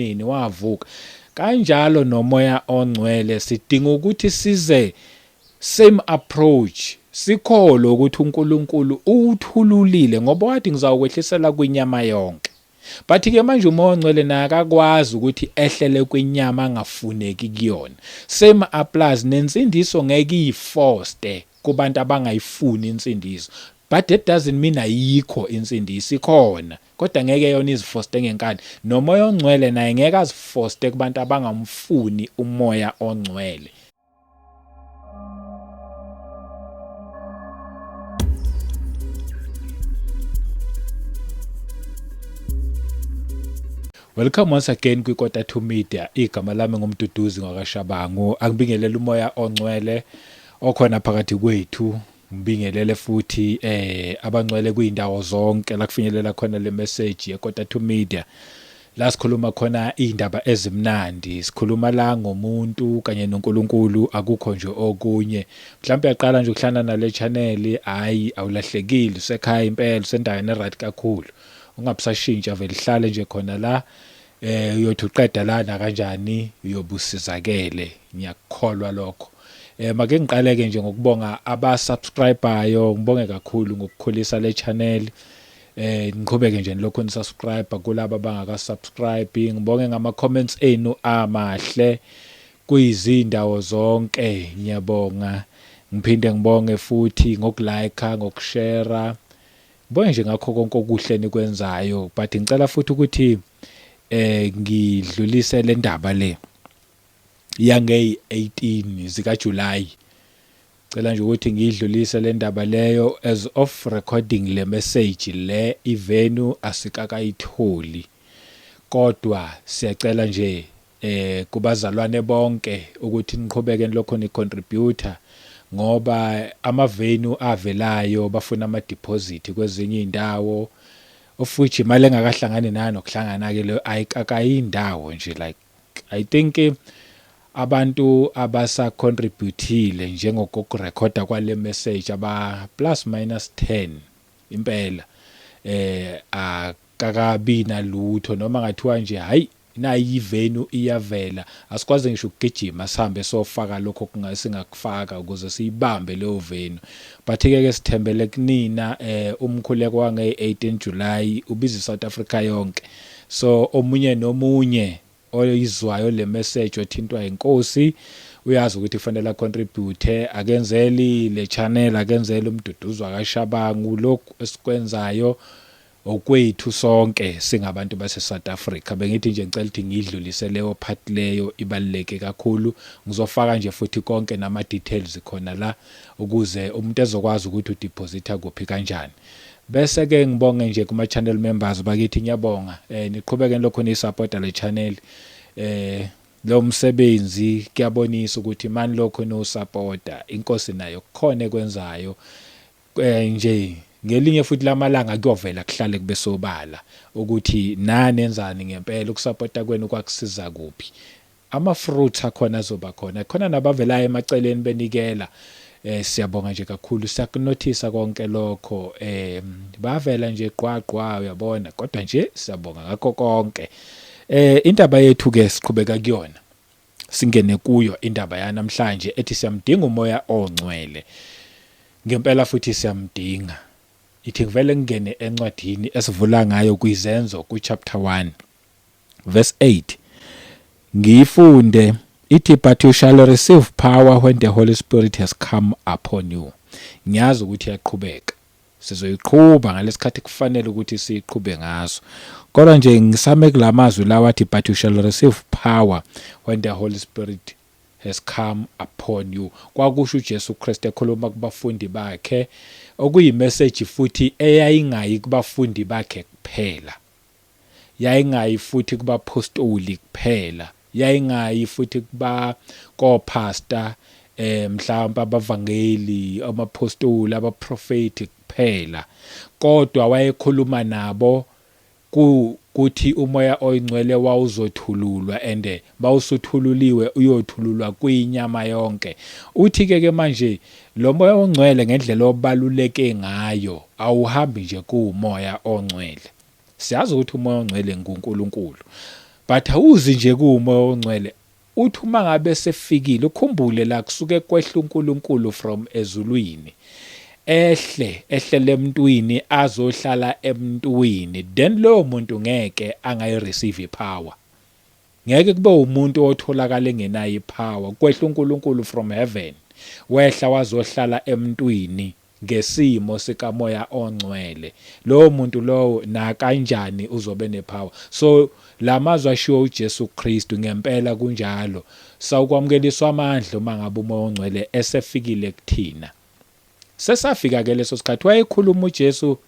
nini wavuka. Kanjalo nomoya ongcwele sidinga ukuthi size same approach, sikholwe ukuthi uNkulunkulu uthululile ngoba wathi ngizawukwehlisela kwinyama yonke. But ke manje umoya ongcwele naye akakwazi ukuthi ehlele kwinyama angafuneki kuyona. Same applies nensindiso ngeke iforced kubantu abangayifuni insindiso. But that doesn't mean ayikho insindiso, ikhona. Kodwa ngeke yona iziforced ngenkani. Nomoya ongcwele naye ngeke aziforced kubantu abangamfuni umoya ongcwele. Welcome once again kwiKota 2 Media. Igama lami ngumduduzi ngakashabangu. Angibingelele umoya ongcwele okhona phakathi kwethu. Ngibingelele futhi abangcwele kuyindawo zonke la kufinyelela khona le message yeKota 2 Media. La sikhuluma khona indaba ezimnandi, sikhuluma la ngomuntu kanye noNkulunkulu, akukho nje okunye. Mhlawumbe yaqala nje ukuhlana nale channel, hayi awulahlekile, usekhaya impela, usendaweni right kakhulu. Ungabusashintsha vele ihlale nje khona la uyothi uqeda lana kanjani uyobusizakele. Ngiyakholwa lokho. Make ngiqaleke nje ngokubonga abasubscriberyo, ngibonge kakhulu ngokukhulisa le channel. Ngiqhubeke nje lokho nisubscribe kulabo abangaka subscribe. Ngibonge ngama comments enu amahle kuyizindawo zonke, ngiyabonga. Ngiphinde ngibonge futhi ngokulike, ngokushare. Ngibonge nje ngakho konke okuhle nikwenzayo, but ngicela futhi ukuthi ngidlulise le ndaba le yange 18 zika July. Ngicela nje ukuthi ngidlulise le ndaba leyo as of recording le message le ivenue asikakayitholi. Kodwa siyacela nje kubazalwane bonke ukuthi niqhubeke lokho ni contributor ngoba amavenue avelayo bafuna ama deposit kwezinye indawo, of which imali engakahlangani nayo nokuhlangana ke le ayikakayindawo nje. Like I think abantu abasa contributile njengokurekhoda kwale message aba plus minus 10 impela akakabi nalutho, noma ngathiwa nje hayi nayi ivenue iyavela, asikwazi ngisho ukugijima sihambe sofaka lokho kungasingakufaka ukuze siyibambe leyo venue. But ke sithembele kunina umkhuleko wange 18 July ubiza South Africa yonke. So omunye nomunye oyizwayo le message othintwa inkosi uyazi ukuthi kufanele contribute, akenzeli le channel, akenzeli umduduzwa kaShabangu. Lokho esikwenzayo okwethu sonke singabantu base South Africa. Bengithi nje ngicela ukuthi ngidlulise leyo part leyo, ibaluleke kakhulu. Ngizofaka nje futhi konke nama details khona la ukuze umuntu ezokwazi ukuthi udeposita kuphi kanjani. Bese ke ngibonge nje kuma channel members bakithi, ngiyabonga niqhubeke lokho ni support le channel. Lo msebenzi kuyabonisa ukuthi mani lokho no supporta inkosi nayo khona ekwenzayo. Nje ngelinye futhi lamalanga kuyovela kuhlale kube sobala ukuthi nani enzani ngempela, ukusupporta kwenu kwakusiza kuphi. Ama fruits akhona azoba khona nabavelayo emaceleni benikela. Siyabonga nje kakhulu, siyakunothisa konke lokho. Bavela nje qwaqwa uyabona, kodwa nje siyabonga ngakho konke. Indaba yethu ke siqhubeka kuyona, singene kuyo indaba yanamhlanje ethi siyamdinga umoya ongcwele. Ngempela futhi siyamdinga. Ithi ngivele ngene encwadini esivula ngayo kwizenzo ku chapter 1 verse 8. Ngifunde ithi, but you shall receive power when the Holy Spirit has come upon you. Ngiyazi ukuthi yaqhubeka, sizoyiqhubha ngalesikhathi kufanele ukuthi siqhubhe ngaso. Kodwa nje ngisame kulamazwi lawa athi, but you shall receive power when the Holy Spirit has come upon you. Kwakusho uJesu Kristu ekhuluma kubafundi bakhe, okuyimessage futhi eyayingayi kubafundi bakhe kuphela, yayingayi futhi kubapostoli kuphela, yayingayi futhi kuba kopastor, mhlawumbe abavangeli, amapostoli, abaprofeti kuphela, kodwa wayekhuluma nabo kuthi umoya oyingcwele wawuzothululwa, and bawusuthululiwe uyothululwa kwinyama yonke. Uthi ke manje lo moya ongcwele ngendlela obaluleke ngayo awuhambi nje kuumoya ongcwele. Siyazi ukuthi umoya ongcwele nguNkulunkulu, but awuzi nje kuumoya ongcwele uthi uma ngabe sefikile ukhumbule la kusuke kwehla uNkulunkulu from ezulwini ehlele emntwini azohlala emntwini, then lowo muntu ngeke angayireceive ipower. Ngeke kube umuntu otholakala engenayo ipower. Kwehla uNkulunkulu from heaven wehla wazohlala emntwini ngesimo sikamoya ongcwele. Lowo muntu lowo na kanjani uzobe nepower? So lamazwi ashiwo uJesu Kristu ngempela kunjalo. Sawukwamukeliswa amandla uma ngabe umoya ongcwele esefikile kuthina. Sesafika ke leso sikhathi wayekhuluma uJesu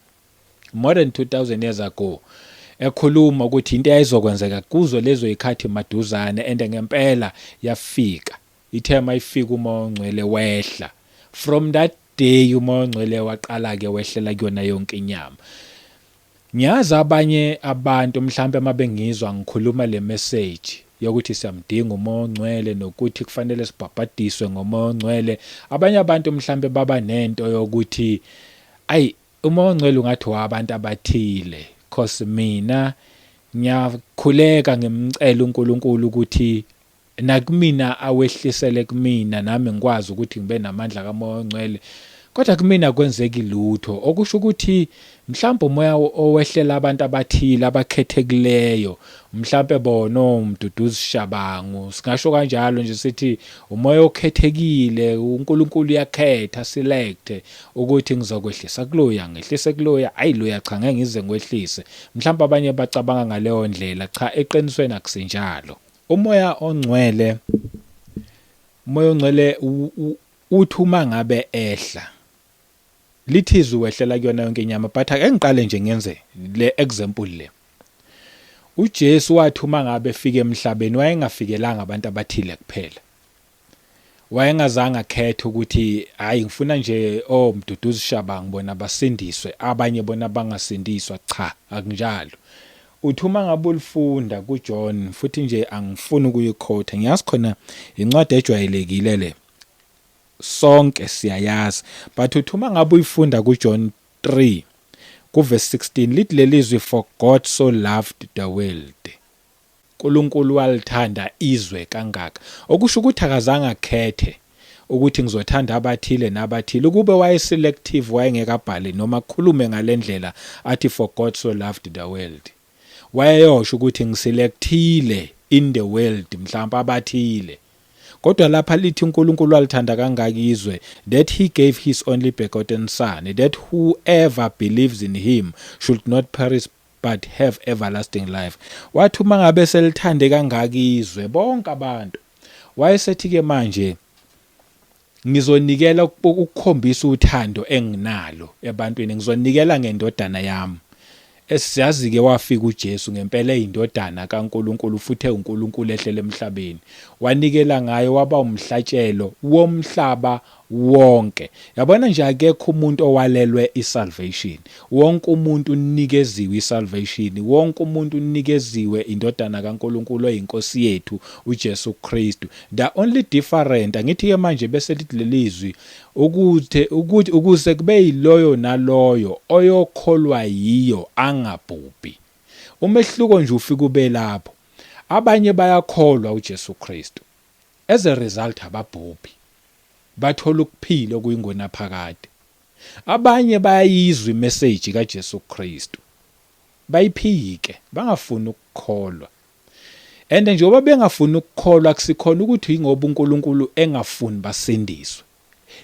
more than 2000 years ago. Ekhuluma ukuthi into eyayizokwenzeka kuzo lezo ikhathi maduzane and ngempela yafika. Ithe mayifika umoya ongcwele wehla. From that day umoya ongcwele waqala ke wehlela kuyona yonke inyama. Ngiyazi abanye abantu mhlawumbe mabengizwa ngikhuluma le message yokuthi siyamdinga umoya ongcwele nokuthi kufanele sibhabhadiswe ngomoya ongcwele. Abanye abantu mhlawumbe baba nento yokuthi umoya ongcwele ungathi wabantu abathile. Cause mina ngiyakhuleka ngimcela uNkulunkulu ukuthi nakumina awehlisele kumina nami ngikwazi ukuthi ngibe namandla kamoya ongcwele. Kodwa kumina kwenzeki lutho, okusho ukuthi mhlawumbe umoya owehlela abantu abathile abakhethekileyo, mhlawumbe bona uMduduzi Shabangu, singasho kanjalo nje sithi umoya okhethekile, uNkulunkulu uyakhetha select ukuthi ngizokwehlisa kuloya ngehlise kuloya, loya cha ngeke ngize ngwehlise. Mhlawumbe abanye bacabanga ngaleyo ndlela, cha eqinisweni akusenjalo. Umoya ongcwele uthi uma ngabe ehla lithizu wehlela kuyona yonke inyama, but ake ngiqale nje ngenze le example le. uJesu wathi uma ngabe efike emhlabeni wayengafikelanga abantu abathile kuphela. Wayengazange akhethe ukuthi ngifuna nje Mduduzi Shabangu bona basindiswe, abanye bona bangasindiswa, cha akunjalo. Uthi uma ngabe ulifunda kuJohn, futhi nje angifuni ukuyiquote, ngiyazi khona incwadi ejwayelekile le sonke siyayazi, but uthi uma ngabe uyifunda kuJohn 3 kuverse 16 lithi lelizwi, for God so loved the world, uNkulunkulu walithanda izwe kangaka. Okusho ukuthi akazange akhethe ukuthi ngizothanda abathile nabathile, ukube wayeselective wayengekabhali noma khulume ngalendlela athi for God so loved the world. Wayeyosho ukuthi ngiselectile in the world mhlawumbe abathile. Kodwa lapha lithi uNkulunkulu walithanda kangaka izwe that he gave his only begotten son, that whoever believes in him should not perish but have everlasting life. Wathi uma ngabe selithande kangaka izwe bonke abantu, wayesethi ke manje ngizonikela ukukhombisa uthando enginalo ebantwini, ngizonikela ngendodana yami. Esiyazi ke wafika uJesu ngempela eyindodana kaNkulunkulu futhi uNkulunkulu ehlele emhlabeni, wanikela ngayo waba umhlatshelo womhlaba wonke. Yabona nje akekho umuntu owalelwe isalvation, wonke umuntu unikeziwe isalvation, wonke umuntu unikeziwe indodana kaNkulunkulu eyinkosi yethu uJesu Kristu. The only different angithi ke manje bese lithi lelizwi ukuze kube yiloyo naloyo oyokholwa yiyo angabhubhi. Umehluko nje ufika ube lapho, abanye bayakholwa uJesu Kristu, as a result ababhubhi, bathola ukuphila okuyingona phakade. Abanye bayayizwa imessage kaJesu Kristu, bayiphike, bangafuni ukukholwa. And njengoba bengafuni ukukholwa akusikhona ukuthi ingoba uNkulunkulu engafuni basindiswe.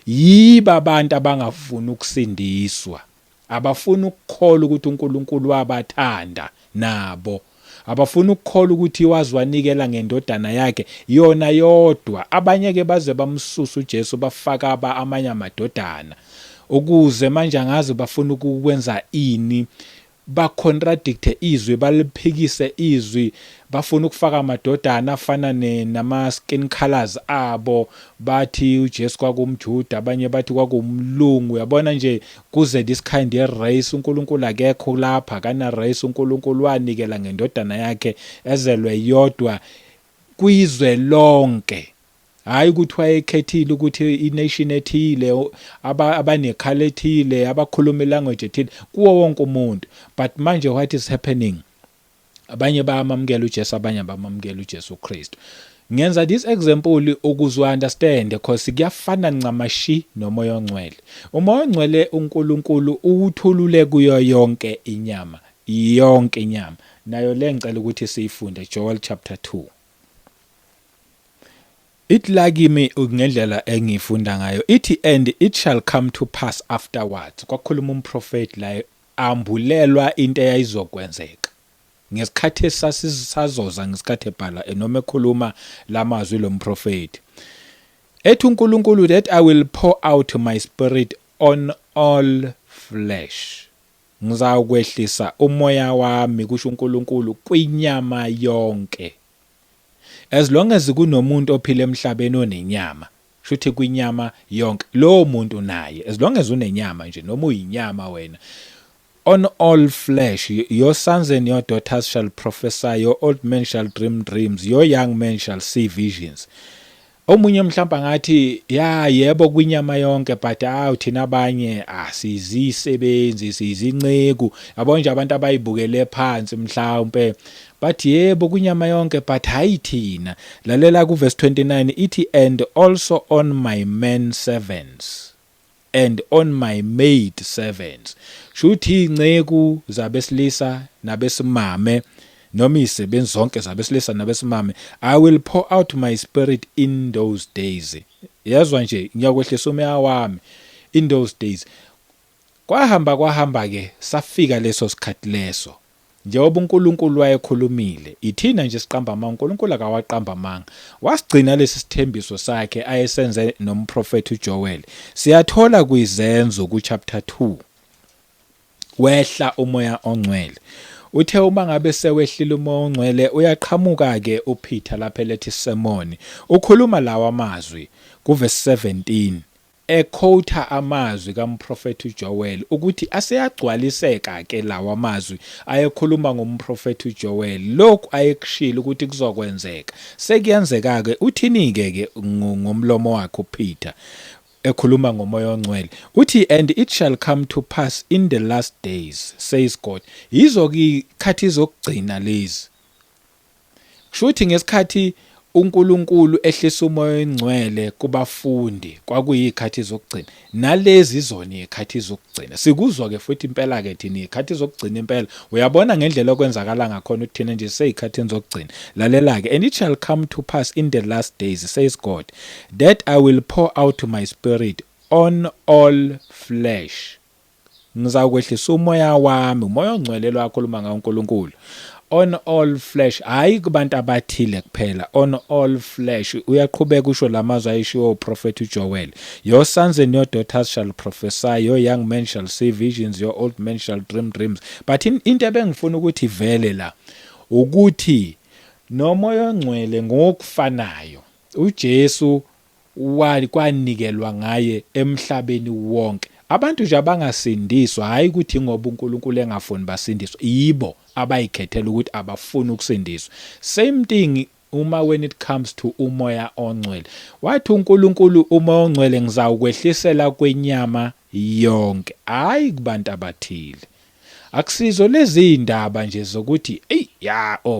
Yiba abantu abangafuni ukusindiswa, abafuni ukukholwa ukuthi uNkulunkulu wabathanda nabo, abafuni ukukholwa ukuthi wazi wanikela ngendodana yakhe yona yodwa. Abanye ke baze bamsusa uJesu bafaka amanye amadodana, ukuze manje angazi bafuna ukwenza ini, ba-contradict izwi, baliphikise izwi, bafuna ukufaka amadodana afana nama-skin colors abo, bathi uJesu kwakumJuda, abanye bathi kwakumlungu. Yabona nje kuze this kind of race, uNkulunkulu akekho lapha, kana race. uNkulunkulu wanikela ngendodana yakhe ezelwe yodwa kwizwe lonke, hayi ukuthi wayekhethile ukuthi ination ethile, abanekhala ethile, abakhuluma ilanguage ethile, kuwo wonke umuntu. But manje what is happening? abanye bayamamukela uJesu, abanye abamamukela uJesu Kristu. Ngenza this example ukuze understand because kuyafana ncamashi nomoya ongcwele. Umoya ongcwele uNkulunkulu uthulule kuyo yonke inyama, yonke inyama. Nayo le ngicela ukuthi siyifunde Joel chapter 2. Ithi la kimi ngendlela engifunda ngayo ithi and it shall come to pass afterwards. Kwakhuluma umprofeti la ambulelwa into eyayizokwenzeka ngesikhathi esasisazoza ngesikhathi ebhala noma ekhuluma lamazwi lomprofeti. Ethi uNkulunkulu that I will pour out my spirit on all flesh. Ngizakwehlisa umoya wami kusho uNkulunkulu kwinyama yonke. As long as kunomuntu ophila emhlabeni onenyama, shuthi kwinyama yonke lo muntu naye, as long as unenyama nje noma uyinyama wena. On all flesh, your sons and your daughters shall prophesy, your old men shall dream dreams, your young men shall see visions. Omunye mhlawumbe ngathi yebo kwinyama yonke but thina abanye sizisebenzi sizinceku yabo nje abantu abayibukele phansi mhlawumbe but yebo kwinyama yonke but hayi thina. Lalela ku verse 29 ithi and also on my men servants and on my maid servants. Shuthi inceku zabesilisa nabesimame noma izisebenzi zonke zabesilisa nabesimame, I will pour out my spirit in those days. Yazwa nje ngiyakwehlisa umoya wami in those days. Kwahamba ke safika leso sikhathi leso. Njengoba uNkulunkulu wayekhulumile, ithina nje siqamba amanga, uNkulunkulu akawaqamba amanga. Wasigcina lesi sithembiso sakhe ayesenze nomprofeti uJoel. Siyathola kwizenzo ku chapter 2. Wehla umoya ongcwele. Uthe uma ngabe sewehlile umoya ongcwele uyaqhamuka ke uPeter lapha lethi sermon. Ukhuluma lawa amazwi ku verse 17. Equota amazwi kaMprofeti uJoel ukuthi aseyagcwaliseka ke lawa amazwi ayekhuluma ngomprofeti uJoel. Lokhu ayekushilo ukuthi kuzokwenzeka. Sekuyenzeka ke uthini ke ngomlomo wakhe uPeter ekhuluma ngomoya ongcwele. Uthi and it shall come to pass in the last days, says God. Izokikhathi zokugcina lezi. Kushuthi ngesikhathi uNkulunkulu ehlisa umoya ongcwele kubafundi kwakuyikhathi zokugcina. Nalezi zona ikhathi zokugcina. Sikuzwa ke futhi impela ke thina ikhathi zokugcina impela. Uyabona ngendlela okwenzakala ngakhona ukuthi thina nje seyikhathi zokugcina. Lalela ke and it shall come to pass in the last days, says God, that I will pour out my spirit on all flesh. Ngizakwehlisa umoya wami, umoya ongcwele wakhuluma ngawo uNkulunkulu. On all flesh, hayi kubantu abathile kuphela. On all flesh, uyaqhubeka usho lamazwi ayishiwo uProfeti uJoel. Your sons and your daughters shall prophesy, your young men shall see visions, your old men shall dream dreams. But into ebengifuna ukuthi ivele la ukuthi nomoya ongcwele ngokufanayo uJesu kwanikelwa ngaye emhlabeni wonke. Abantu nje abangasindiswa hayi ukuthi ngoba uNkulunkulu engafuni basindiswe, yibo abayikhethela ukuthi abafuni ukusindiswa. Same thing uma when it comes to umoya ongcwele. Wathi uNkulunkulu umoya ongcwele ngizawukwehlisela kwenyama yonke, hayi kubantu abathile. Akusizo lezi indaba nje zokuthi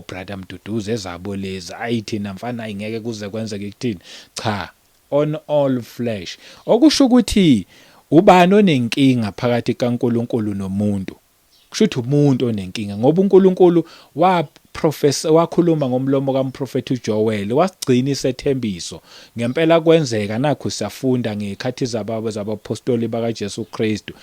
brother Mduduze ezabo lezi thina mfana ayingeke kuze kwenzeke kuthini. Cha, on all flesh. Okusho ukuthi ubani onenkinga phakathi kaNkulunkulu nomuntu? Kushuthi umuntu onenkinga ngoba uNkulunkulu wakhuluma ngomlomo kaMprofeti uJoel, wasigcina isethembiso. Ngempela kwenzeka nakho siyafunda ngekhathi zabapostoli bakaJesu Kristu.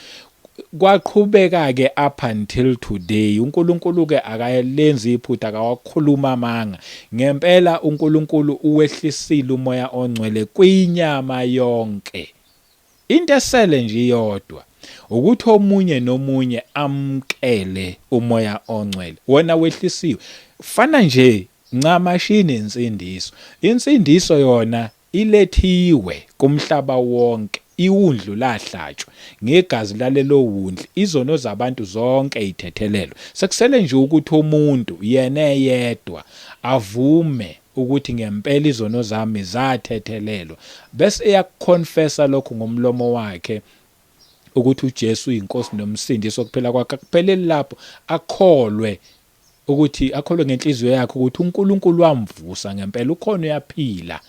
Kwaqhubeka ke up until today. uNkulunkulu ke akalenzi iphutha, akawakhuluma amanga. Ngempela uNkulunkulu uwehlisile umoya ongcwele kwinyama yonke. Into esele nje iyodwa ukuthi omunye nomunye amkele umoya ongcwele. Wona wehlisiwe. Fana nje ncamashini insindiso. Insindiso yona ilethiwe kumhlaba wonke. Iwundlu lahlatshwa ngegazi lalelo wundlu, izono zabantu zonke ithethelelwe. Sekusele nje ukuthi umuntu yena yedwa avume ukuthi ngempela izono zami zathethelelwa, bese eyakuconfessa lokho ngomlomo wakhe ukuthi uJesu uyinkosi nomsindisi okuphela kwakhe. Kuphelele lapho akholwe ukuthi akholwe ngenhliziyo yakhe ukuthi uNkulunkulu wamvusa ngempela, ukhona uyaphila,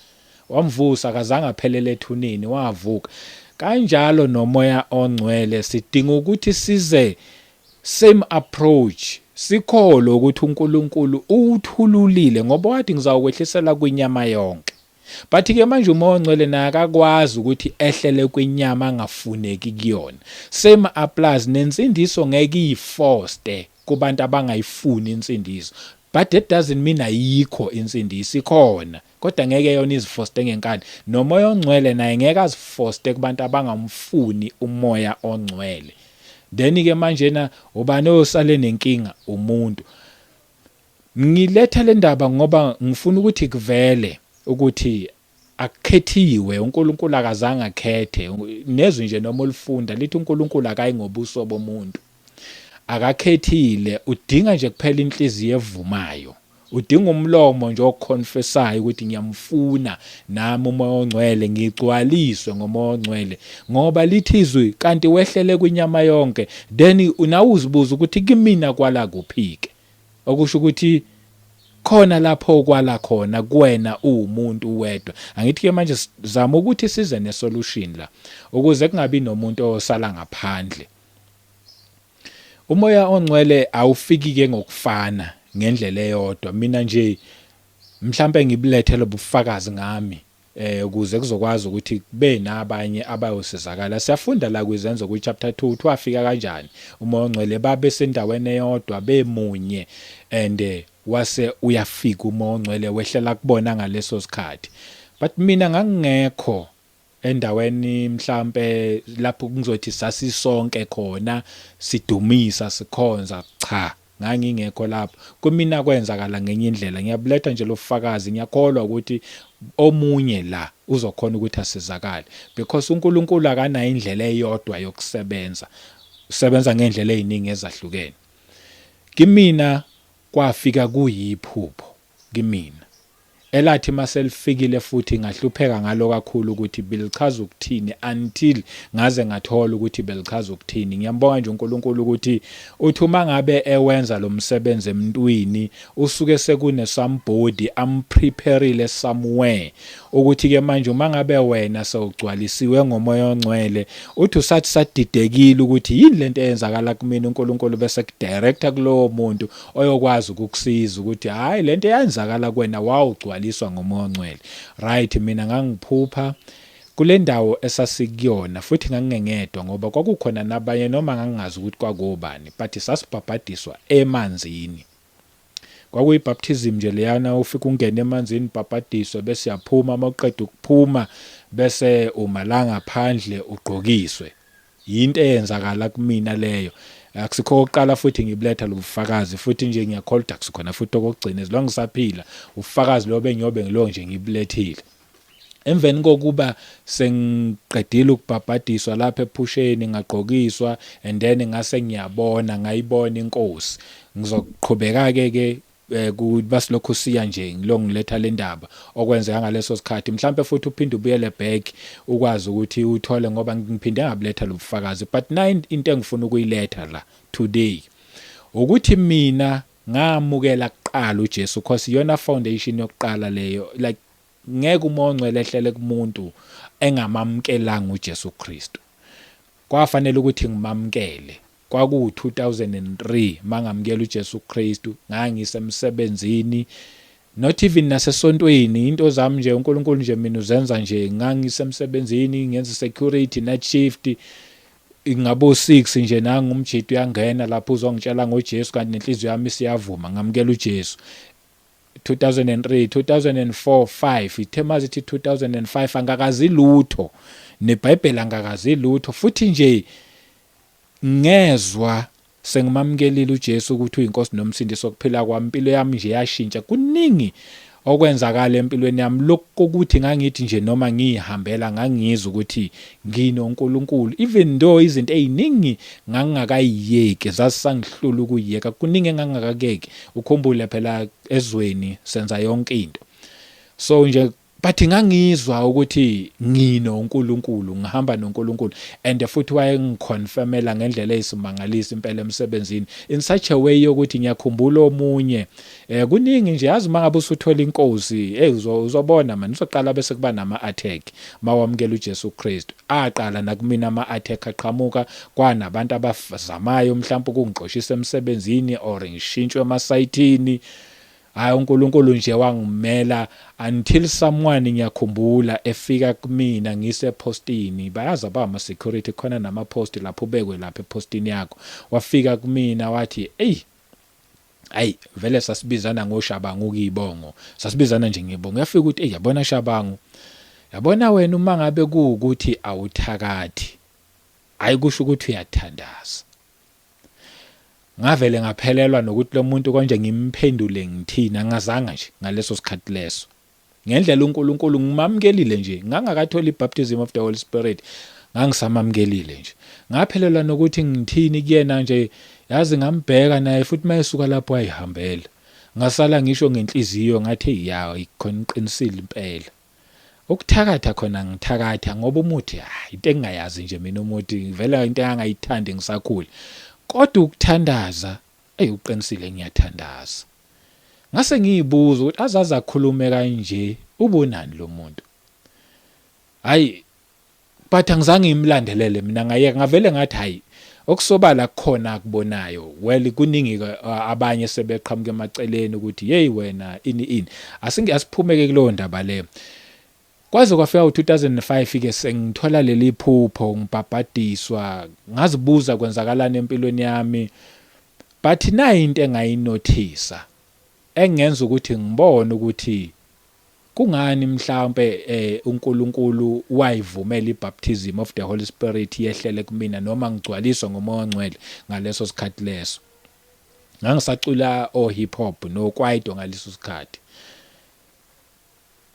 wamvusa akazange aphelele ethuneni, wavuka. Kanjalo nomoya ongcwele sidinga ukuthi size same approach, sikholwe ukuthi uNkulunkulu uthululile ngoba wathi ngizawukwehlisela kwinyama yonke. But ke manje umoya ongcwele naye akakwazi ukuthi ehlele kwinyama angafuneki kuyona. Same applies nensindiso ngeke iforced kubantu abangayifuni insindiso. But that doesn't mean ayikho insindiso, ikhona. Kodwa ngeke yona iziforced ngenkani. Nomoya ongcwele naye ngeke aziforced kubantu abangamfuni umoya ongcwele. Then ke manje na ubani osale nenkinga umuntu. Ngiletha le ndaba ngoba ngifuna ukuthi kuvele ukuthi akukhethiwe, uNkulunkulu akazange akhethe. Nezwi nje noma ulifunda lithi uNkulunkulu akayi ngobuso bomuntu. Akakhethile, udinga nje kuphela inhliziyo evumayo. Udinga umlomo nje okuconfessayo ukuthi ngiyamfuna nami umoya ongcwele, ngigcwaliswe ngomoya ongcwele. Ngoba lithi izwi kanti wehlele kwinyama yonke, then unawe uzibuza ukuthi kimina kwala kuphike. Okusho ukuthi khona lapho kwala khona kuwena umuntu wedwa. Angithi ke manje zama ukuthi size nesolution la ukuze kungabi nomuntu osala ngaphandle. Umoya ongcwele awufiki ke ngokufana ngendlela eyodwa. Mina nje mhlambe ngibulethele ubufakazi ngami ukuze kuzokwazi ukuthi kube nabanye abayosizakala. Siyafunda la kwizenzo ku chapter 2 wafika kanjani umoya ongcwele, babe sendaweni eyodwa bemunye and wase uyafika umoya ongcwele wehlela kubona ngaleso sikhathi. But mina ngangekho endaweni mhlambe lapho kungizothi sasisonke khona sidumisa sikhonza, cha, ngangingekho lapho. Kumina kwenzakala ngenye indlela. Ngiyabuletha nje lofakazi, ngiyakholwa ukuthi omunye la uzokhona ukuthi asizakale because uNkulunkulu akanayo indlela eyodwa yokusebenza, usebenza ngendlela eziningi ezahlukene. Kimina kwafika kuyiphupho kimina elathi maselifikile futhi ngahlupheka ngalo kakhulu ukuthi belichaza ukuthini until ngaze ngathola ukuthi belichaza ukuthini. Ngiyambonga nje uNkulunkulu ukuthi uthi uma ngabe ewenza lo msebenzi emntwini usuke sekune somebody amprepareile somewhere ukuthi ke manje uma ngabe wena sewugcwalisiwe ngomoya ongcwele uthi usathi sadidekile ukuthi yini lento eyenzakala kumina, uNkulunkulu bese kudirector kulowo muntu oyokwazi ukukusiza ukuthi hayi lento eyenzakala kuwena wawugcwaliswa ngomoya ongcwele. Right, mina ngangiphupha kule ndawo esasikuyona futhi ngangengedwa ngoba kwakukhona nabanye noma ngangingazi ukuthi kwakubani, but sasibhabhadiswa emanzini. Kwakuyibaptism nje leyana, ufika ungena emanzini bhabhadiswe bese yaphuma, mawuqeda ukuphuma bese umalanga phandle ugqokiswe. Yinto eyenzakala kumina leyo. Akusikho oqala futhi ngibuletha lobufakazi futhi nje ngiyakholda akusikhona futhi okugcina as long ngisaphila ufakazi lo bengiyobe ngilo nje ngibulethile. Emveni kokuba sengiqedile ukubhabhadiswa lapha ephusheni ngagqokiswa and then ngase ngiyabona ngayibona inkosi. Ngizoqhubeka ke basilokhu siya nje ngilongiletha le ndaba okwenzeka ngaleso sikhathi. Mhlambe futhi uphinde ubuyele back ukwazi ukuthi uthole ngoba ngiphinde ngabuletha lobufakazi. But into engifuna ukuyiletha la today ukuthi mina ngamukela kuqala uJesu because iyona foundation yokuqala leyo. Like ngeke umoya ongcwele ehlele kumuntu engamamkelanga uJesu Kristu. Kwafanele ukuthi ngimamkele. Kwaku 2003 mangamukela uJesu Kristu, ngangisemsebenzini not even nasesontweni, into zami nje uNkulunkulu nje mina uzenza nje. Ngangisemsebenzini ngenza security night shift, ngabo 6 nje nangumjito uyangena lapho uzongitshela ngoJesu kanti nenhliziyo yami siyavuma ngamukela uJesu. 2003, 2004, 5 ithema zithi 2005 angakazi lutho, neBhayibheli angakazi lutho futhi nje ngezwa sengimamkelile uJesu ukuthi uyinkosi nomsindisi wokuphila kwami. Impilo yami nje yashintsha. Kuningi okwenzakala empilweni yami lokho ukuthi ngangithi nje noma ngihambela ngangizwa ukuthi nginoNkulunkulu, even though izinto eziningi ngangakayiyeki zasangihlula ukuyeka. Kuningi engangakakeki, ukhumbule phela ezweni senza yonke into. So nje but ngangizwa ukuthi nginoNkulunkulu, ngihamba noNkulunkulu, and futhi wayengiconfirmela ngendlela eyisimangaliso impela emsebenzini in such a way yokuthi ngiyakhumbula omunye kuningi nje yazi mangabe usuthola inkosi uzobona man uzoqala bese kuba nama attack mawamukela uJesu Kristu. Aqala nakumina ama attack aqhamuka kwanabantu abazamayo mhlawumbe ukungixoshisa emsebenzini or ngishintshwe emasayitini. Hayi uNkulunkulu nje wangimela until someone ngiyakhumbula efika kumina ngisepostini, bayaza ba ama security khona nama post lapho ubekwe lapha epostini yakho. Wafika kumina wathi ayi vele sasibizana ngoShabangu kuyibongo, sasibizana nje ngibongo. Yafika ukuthi yabona Shabangu, yabona wena uma ngabe kuukuthi awuthakathi ayikusho ukuthi uyathandaza. Ngavele ngaphelelwa nokuthi lo muntu konje ngimphendule ngithina, ngazanga nje ngaleso sikhathi leso. Ngendlela uNkulunkulu ngimamkelile nje, ngangakathola ibaptism of the Holy Spirit, ngangisamamkelile nje. Ngaphelelwa nokuthi ngithini kuyena nje, yazi ngambheka naye futhi mayesuka lapho ayihambela. Ngasala ngisho ngenhliziyo ngathi ya ikhona iqinisile impela. Ukuthakatha khona ngithakatha ngoba umuthi into engingayazi nje mina umuthi vele into engangayithandi ngisakhula. Kodwa ukuthandaza uqinisile ngiyathandaza. Ngase ngiyibuza ukuthi azaza akhulume kanje ubonani lo muntu. Hayi but angizange ngimlandelele mina ngayeka ngavele ngathi hayi okusobala khona akubonayo. Well kuningi abanye sebeqhamuka emaceleni ukuthi hey wena ini asiphume kuleyo ndaba le. Kwaze kwafika u2005 ke sengithola leli phupho ngibhabhadiswa ngazibuza kwenzakalana empilweni yami, but nayi into engayinothisa engenza ukuthi ngibone ukuthi kungani mhlawumbe uNkulunkulu wayivumela ibaptism of the Holy Spirit yehlele kumina noma ngigcwaliswa ngoMoya oNgcwele ngaleso sikhathi leso. Ngangisacula hip hop no kwaito ngaleso sikhathi.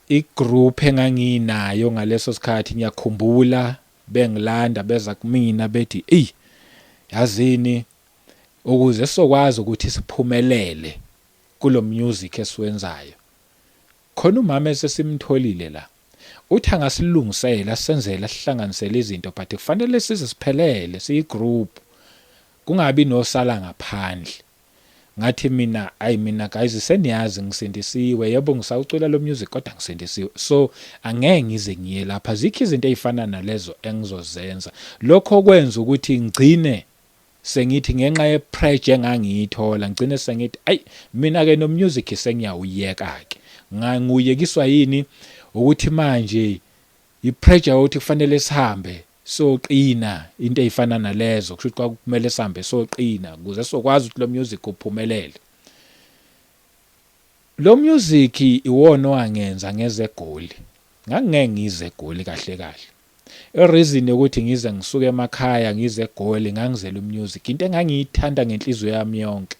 Igroup enganginayo ngaleso sikhathi ngiyakhumbula bengilanda beza kumina bethi yazini ukuze sokwazi ukuthi siphumelele kulo music esiwenzayo. Khona umama esesimtholile la. Uthi angasilungisela senzela sihlanganisele izinto but kufanele size siphelele siyigroup. Kungabi nosala ngaphandle. Ngathi mina guys seniyazi ngisindisiwe, yebo ngisawucula lo music kodwa ngisindisiwe. So angeke ngize ngiye lapha, zikho izinto ezifana nalezo engizozenza. Lokho kwenza ukuthi ngcine sengithi ngenxa yepressure engangiyithola ngcine sengithi mina ke no music sengiyawuyeka ke. Nganguyekiswa yini ukuthi manje ipressure ukuthi kufanele sihambe soqina into ezifana nalezo kusho ukuthi kumele sihambe soqina ukuze sokwazi ukuthi lo music uphumelele. Lo music iwona wangenza ngeze egoli. Ngangeke ngize egoli kahle kahle. Reason ukuthi ngize ngisuke emakhaya ngize egoli ngangizela umusic into engangiyithanda ngenhliziyo yami yonke.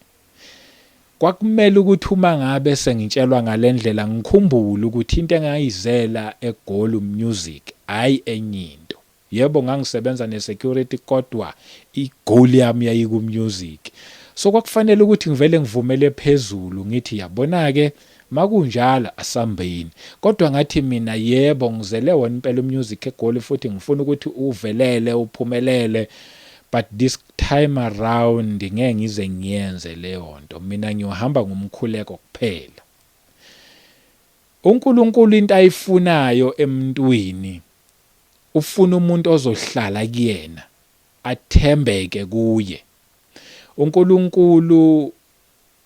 Kwakumele ukuthi uma ngabe sengitshelwa ngalendlela ngikhumbule ukuthi into engayizela egoli umusic hayi enye. Yebo ngangisebenza nesecurity kodwa igoal yami yayiku music. So kwakufanele ukuthi ngivele ngivumele phezulu ngithi yabona ke makunjalo asambeni. Kodwa ngathi mina yebo ngizele wona impela music egoli futhi ngifuna ukuthi uvelele uphumelele, but this time around ngeke ngize ngiyenze leyo nto. Mina ngiyohamba ngomkhuleko kuphela. uNkulunkulu into ayifunayo emntwini ufuna umuntu ozohlala kuyena athembeke kuye. uNkulunkulu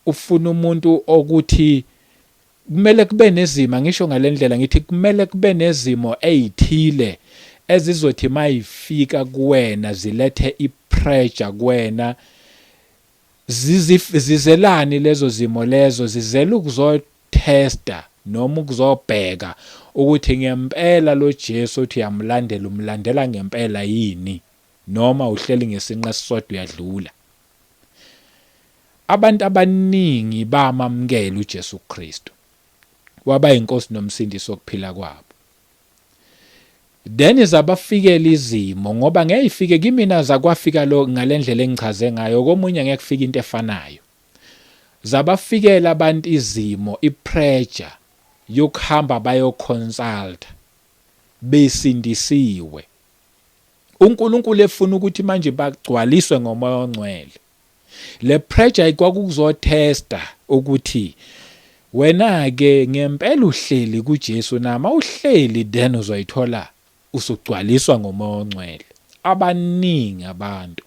ufuna umuntu okuthi kumele kube nezimo, ngisho ngalendlela ngithi kumele kube nezimo ezithile ezizothi mayifika kuwena zilethe ipressure kuwena, zizelani lezo zimo lezo, zizela ukuzotesta noma ukuzobheka ukuthi ngempela lo Jesu uthi uyamlandela, umlandela ngempela yini noma uhleli ngesinqa sisodwa uyadlula. Abantu abaningi bamamkela uJesu Kristu waba inkosi nomsindisi wokuphila kwabo. Then izabafikela izimo ngoba ngeke ifike kimina zakwafika lo ngalendlela engichaze ngayo, komunye ngeke kufike into efanayo. Zabafikela abantu izimo, ipressure yokuhamba bayoconsult besindisiwe. uNkulunkulu efuna ukuthi manje bagcwaliswe ngomoya ongcwele. Le pressure kwakuzothesta ukuthi wena ke ngempela uhleli kuJesu nama uhleli then uzoyithola usugcwaliswa ngomoya ongcwele. Abaningi abantu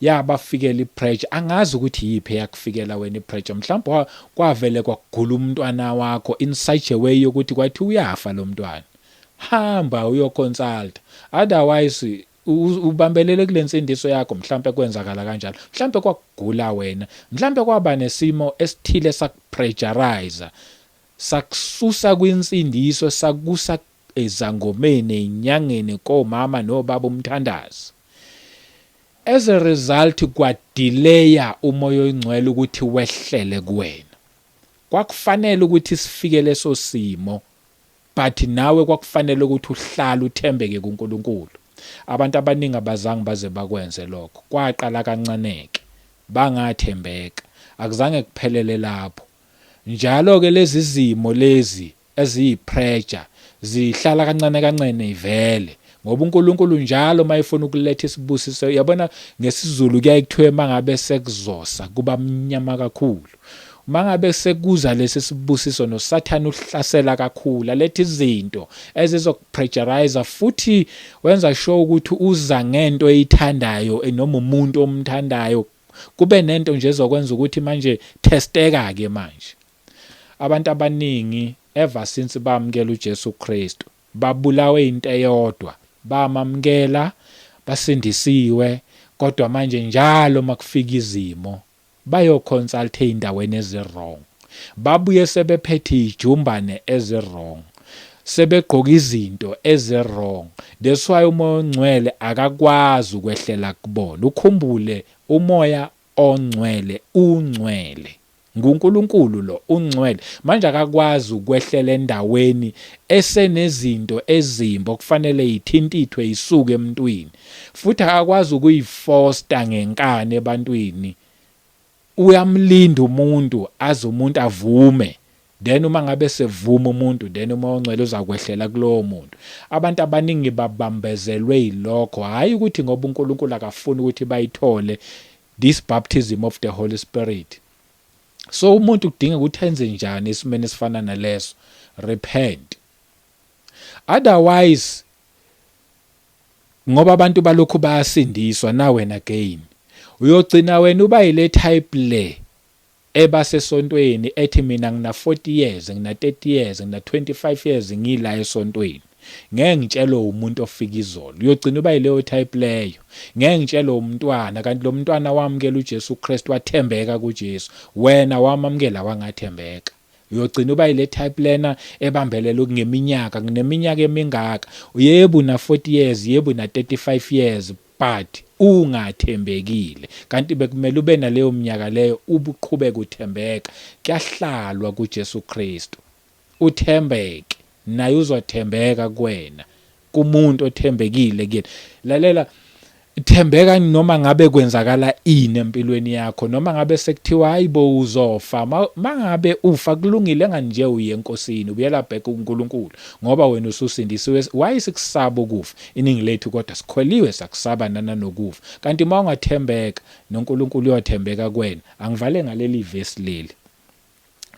yabafikela ipressure, angazi ukuthi yiphi yakufikela wena ipressure. Mhlawumbe kwavele kwagula umntwana wakho in such a way yokuthi kwathi uyafa lo mntwana, hamba uyoconsult, otherwise ubambelele kule nsindiso yakho. Mhlawumbe kwenzakala kanjalo, mhlawumbe kwakugula wena, mhlawumbe kwaba nesimo esithile sakupressurize, sakususa kwinsindiso, sakusa ezangomeni, enyangeni, komama nobaba umthandazi. As a result kwadelaya umoya oyingcwele ukuthi wehlele kuwena. Kwakufanele ukuthi sifike leso simo, but nawe kwakufanele ukuthi uhlale uthembeke kuNkulunkulu. Abantu abaningi abazange baze bakwenze lokho, kwaqala kancaneke, bangathembeka, akuzange kuphelele lapho. Njalo ke lezi zimo lezi eziyipressure zihlala kancane kancane ivele, ngoba uNkulunkulu njalo mayefuna ukuletha isibusiso, yabona ngesizulu kuyaye kuthiwe mangabe sekuzosa kuba mnyama kakhulu. Mangabe sekuza lesi sibusiso noSathane uhlasela kakhulu, aletha izinto ezizokupressurize futhi wenza sure ukuthi uza ngento eyithandayo noma umuntu omthandayo, kube nento nje ezokwenza ukuthi manje testeka ke manje. Abantu abaningi ever since bamkela uJesu Kristu babulawe into eyodwa, bamamkela, basindisiwe, kodwa manje njalo makufika izimo bayoconsult eindaweni ezirong, babuye sebephethe ijumbane ezirong, sebegqoka izinto ezirong. That's why umoya ongcwele akakwazi ukwehlela kubona. Ukhumbule umoya ongcwele ungcwele, nguNkulunkulu lo ungcwele, manje akakwazi ukwehlela endaweni esenezinto ezimbi okufanele ithintithwe isuke emntwini, futhi akakwazi ukuyifoster ngenkani ebantwini. Uyamlinda umuntu aze umuntu avume, then uma ngabe sevuma umuntu, then umoya ongcwele uzakwehlela kulowo muntu. Abantu abaningi babambezelwe yilokho, hayi ukuthi ngoba uNkulunkulu akafuni ukuthi bayithole this baptism of the Holy Spirit. So umuntu kudinga ukuthi enze njani esimene esifana naleso? Repent. Otherwise ngoba abantu balokhu bayasindiswa nawe again, uyogcina wena uba ile type le ebasesontweni ethi mina ngina 40 years, ngina 30 years, ngina 25 years ngila esontweni, ngeke ngitshele umuntu ofika izolo. Uyogcina uba ileyo type leyo, ngeke ngitshele umntwana, kanti lo mntwana wamkela uJesu Kristu, wathembeka kuJesu, wena wamamkela wangathembeka. Uyogcina uba ile type lena ebambelela ngeminyaka, ngineminyaka emingaka, yebo una 40 years, yebo una 35 years, but ungathembekile. Kanti bekumele ube naleyo minyaka leyo ubuqhubeka uthembeka. Kuyahlalwa kuJesu Kristu, uthembeke naye uzothembeka kuwena, kumuntu othembekile kuyena. Lalela, thembeka noma ngabe kwenzakala ini empilweni yakho, noma ngabe sekuthiwa hayibo uzofa, mangabe ufa kulungile nganje uye enkosini, ubuyela back kuNkulunkulu ngoba wena ususindisiwe. Why sikusaba ukufa iningi lethu? Kodwa sikhweliwe sakusaba nanokufa. Kanti uma ungathembeka noNkulunkulu uyothembeka kuwena. Angivale ngaleli verse leli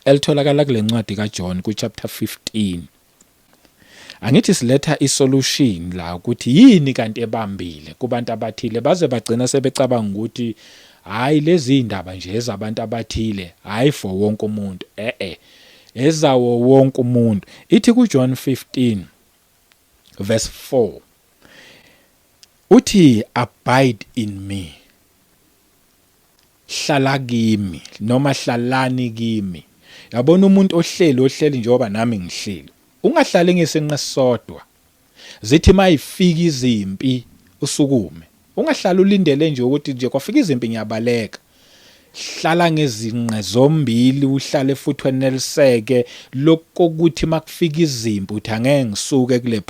elitholakala kule ncwadi kaJohn ku chapter 15. Angithi siletha isolution la ukuthi yini kanti ebambile kubantu abathile baze bagcina sebecabanga ukuthi hayi lezi indaba nje ezabantu abathile, hayi for wonke umuntu. Ezawo wonke umuntu. Ithi ku John 15 verse 4 uthi abide in me, hlala kimi noma hlalani kimi. Yabona umuntu ohleli njengoba nami ngihleli, ungahlali ngesenqa sodwa. Zithi mayifika izimpi usukume, ungahlali ulindele nje ukuthi nje kwafika izimpi ngiyabaleka. Hlala ngezinqe zombili, uhlale futhi weneliseke lokho ukuthi makufika izimpi uthi angeke ngisuke kule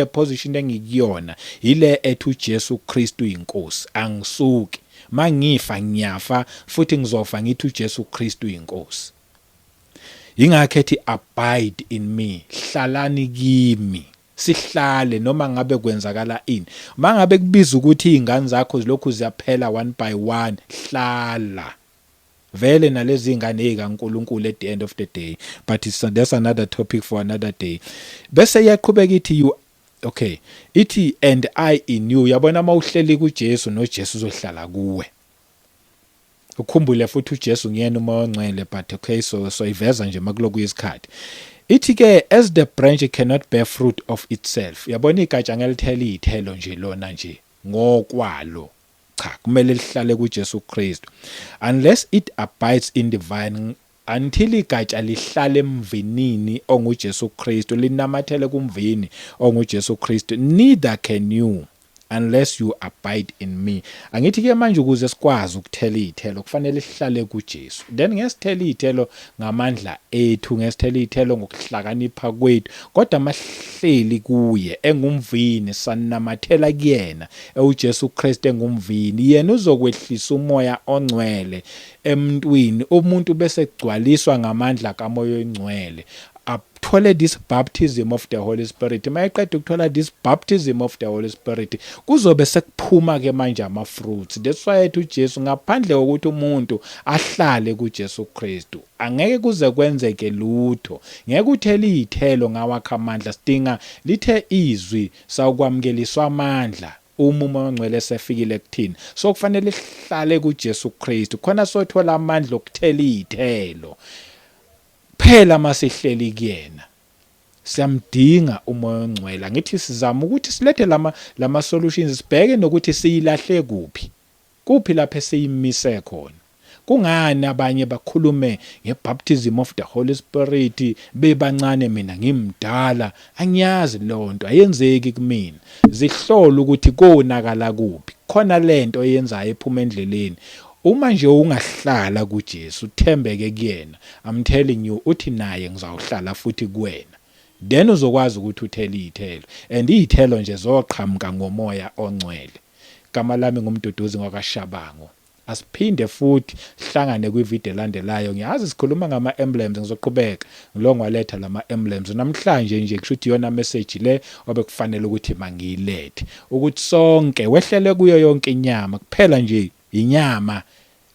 position engikuyona, ile ethi uJesu Kristu inkosi, angisuki. Mangifa ngiyafa futhi ngizofa ngithi uJesu Kristu inkosi. ingakho ethi abide in me, hlalani kimi, sihlale noma ngabe kwenzakala ini. Mangabe kubiza ukuthi izingane zakho zilokhu ziyaphela one by one, hlala. Vele nalezi ingane zikaNkulunkulu at the end of the day, but that's another topic for another day. Bese iyaqhubeka ithi okay, ithi and I in you. Yabona mawuhleli kuJesu noJesu uzohlala kuwe. Ukhumbule futhi uJesu nguyena umoya ongcwele, but okay, so iveza nje makuloku isikhathi. Ithi ke as the branch cannot bear fruit of itself. Yabona igatsha ngelithela izithelo nje lona nje ngokwalo. Cha, kumele lihlale kuJesu Kristu. Unless it abides in the vine, until igatsha lihlale emvinini onguJesu Kristu, linamathele kumvini onguJesu Kristu, neither can you unless you abide in me. Angithi ke manje ukuze sikwazi ukuthela izithelo kufanele sihlale kuJesu. Then ngesithela izithelo ngamandla ethu, ngesithela izithelo ngokuhlakanipha kwethu, kodwa mahleli kuye engumvini sanamathela kuyena, uJesu Kristu engumvini, yena uzokwehlisa umoya ongcwele emntwini, umuntu bese egcwaliswa ngamandla kamoya ongcwele, athole this baptism of the Holy Spirit. Mayeqeda ukuthola this baptism of the Holy Spirit, kuzobe sekuphuma ke manje ama-fruits. That's why ethi uJesu ngaphandle kokuthi umuntu ahlale kuJesu Kristu angeke kuze kwenzeke lutho, ngeke uthele izithelo ngawakha amandla. Sidinga lithe izwi sawukwamukeliswa amandla uma umoya ongcwele sefikile kuthina. So kufanele sihlale kuJesu Kristu khona sothola amandla okuthela izithelo. Phela masihleli kuyena siyamdinga umoya ongcwele. Ngithi sizama ukuthi silethe lama solutions, sibheke nokuthi siyilahle kuphi lapho esiyimise khona. Kungani abanye bakhulume ngebaptism of the Holy Spirit bebancane, mina ngimdala? Angiyazi lonto, ayenzeki kumina. Zihlole ukuthi konakala kuphi, khona lento oyenzayo ephuma endleleni. Uma nje ungahlala kuJesu, uthembeke kuyena, I'm telling you, uthi naye ngizawuhlala futhi kuwena, then uzokwazi ukuthi uthele izithelo, and izithelo nje zoqhamuka ngomoya ongcwele. Igama lami ngumduduzi ngwakaShabangu. Asiphinde futhi sihlangane kwivideo elandelayo. Ngiyazi sikhuluma ngama-emblems, ngizoqhubeka ngilongwaletha lama-emblems namhlanje nje, kusho ukuthi iyona message le obekufanele ukuthi mangiyilethe, ukuthi sonke wehlele kuyo yonke inyama, kuphela nje inyama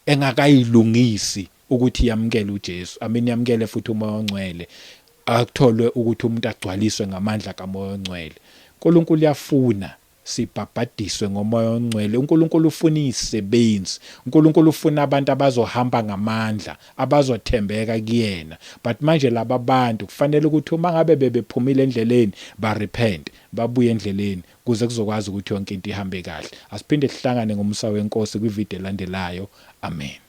engakayilungisi ukuthi yamukele uJesu, yamukele futhi umoya ongcwele, akutholwe ukuthi umuntu agcwaliswe ngamandla kamoya ongcwele. uNkulunkulu uyafuna sibhabhadiswe ngomoya ongcwele. uNkulunkulu ufuna izisebenzi, uNkulunkulu ufuna abantu abazohamba ngamandla, abazothembeka kuyena. But manje laba bantu kufanele ukuthi uma ngabe bebephumile endleleni repent, babuye endleleni kuze kuzokwazi ukuthi yonke into ihambe kahle. Asiphinde sihlangane ngomsa weNkosi kwivideo elandelayo. Amen.